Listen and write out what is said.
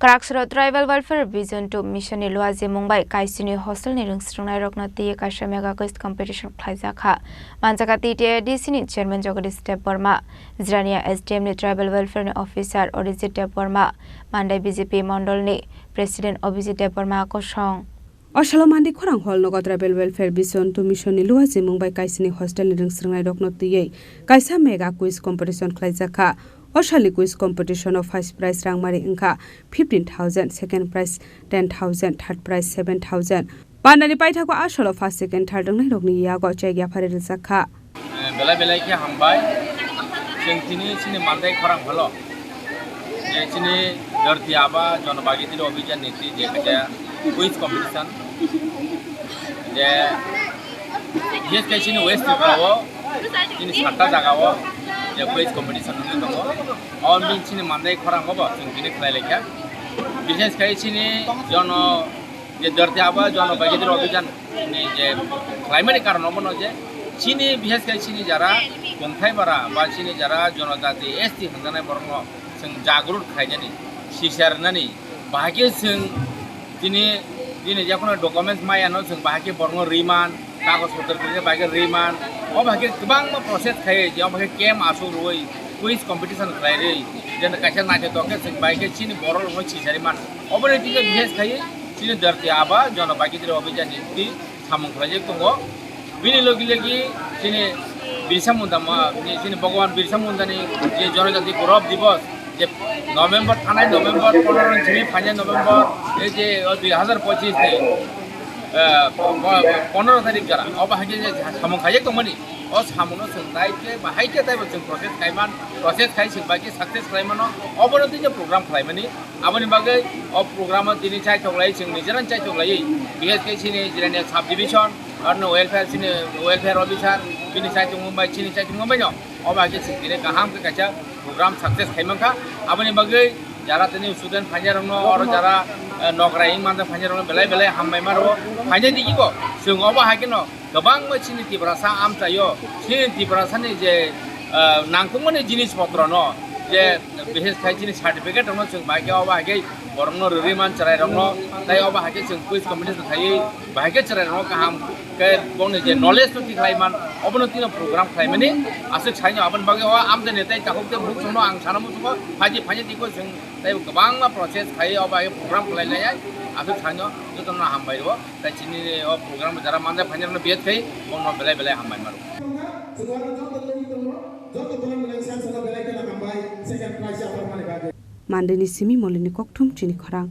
Karaksharo Tribal Welfare Vision to Mission Luazi Mumbai Kaisini Hostel ni rungsrungnai rokna tiye kaisa mega quiz competition khlaijaka manjaka TTA DC ni chairman Jagadish Dev Burma Zrania SDM ni Tribal Welfare ni officer Orijit Dev Burma Mandai BJP Mondol ni President Abhijit Dev Burma ko song Asalo mandi khorang hol no Tribal Welfare Vision to Mission Luazi Mumbai Kaisini Hostel ni rungsrungnai rokna tiye kaisa mega quiz competition khlaijaka Oshali quiz competition of first prize rangmari inka 15,000, second prize 10,000, third prize 7,000. Pandani paitha ko asolo first second third ngai rokni ya go chegya pharil sakha. Bela bela ki hambai sengtini sini mandai khorang holo. Je sini darti aba jonobagi tiro obhijan niti je kaja quiz competition. Je yes kai sini west brawo sini satta jagawo je quiz competition ni dongo और बिन चिनी मानदाय खरांग होबो जों बिनि खलायलायखा business खाय चिनी जनो जे दरते आबा जनो बागिदिर अभियान नि जे क्लाइमेट कारण बनो जे चिनी बिजनेस खाय चिनी जारा गंथाय बारा बा चिनी जारा जनजाति एसटी हंजानाय बरंग जों जागरुक खायनानि सिसारनानि बाहागे जों दिनै जेखुनु डकुमेन्ट मायानो जों बाहागे बरंग रिमान कागज पत्र के बाहागे रिमान ओ बाहागे गोबां प्रसेस खाय जे बाहागे केम आसु रोय quiz competition khlaire jena kaisa naje toke sing baike chini borol mo chisari man obore dige bihes khai chini darti aba jona baki dire obhijan niti samung khlaje tongo bini logi legi chini birsa munda ma chini bhagwan birsa munda ni je jonajati gaurav divas je november 15 chini 5 november ei je 2025 te 15 तारिख जरा अब हागे जे सामु खाजे तमनि ओ सामुनो संताय के बाहाय के ताय जों प्रोसेस खाय सिं बाकी सक्सेस खायमान अबरति जे प्रोग्राम खायमानि आबनि बागै ओ प्रोग्राम दिनि चाय थगलाय जों निजरान चाय थगलाय बीएसके सिनि जिरानिया सब डिविजन और वेलफेयर सिनि वेलफेयर ऑफिसर बिनि चाय थं मुंबई सिनि चाय थं मुंबई न अब हागे सिं दिने गाहाम के काचा प्रोग्राम सक्सेस खायमानखा आबनि बागै जरा तनि स्टूडेंट फाइनरनो और जरा नगरायिं मानदा फाइनरनो बेलाय बेलाय हामबाय मारो फाइनर दिगिबो जों अब हागिनो गोबां मसिनि तिब्रासा आमचायो सिनि तिब्रासानि जे नांगौमानि जिनिस पत्र न जे बिहेस खायचिनि सर्टिफिकेट दङ जों बागे अब हागे बरनो रिमान चरायरनो ताय अब हागे जों क्विज कम्पिटिशन थायो बागे चरायरनो गाहाम के गने जे नलेज तो थिखायमान अबनो तिनो प्रोग्राम खायमानि आसे छायनो आबन बागे अ आमदानि ताय ताखौते बुकसनो आं सानामु सुबो फाजि दिखौ जों ताय गोबां प्रोसेस खायो अब हागे प्रोग्राम खालायनाय आसे छायनो जतनो हामबायरो ताय चिनि अ प्रोग्राम जरा मानदा फाइनरनो बेत खाय बनो बेलाय बेलाय हामबाय मारो Mandeni simi molini koktum chini khorang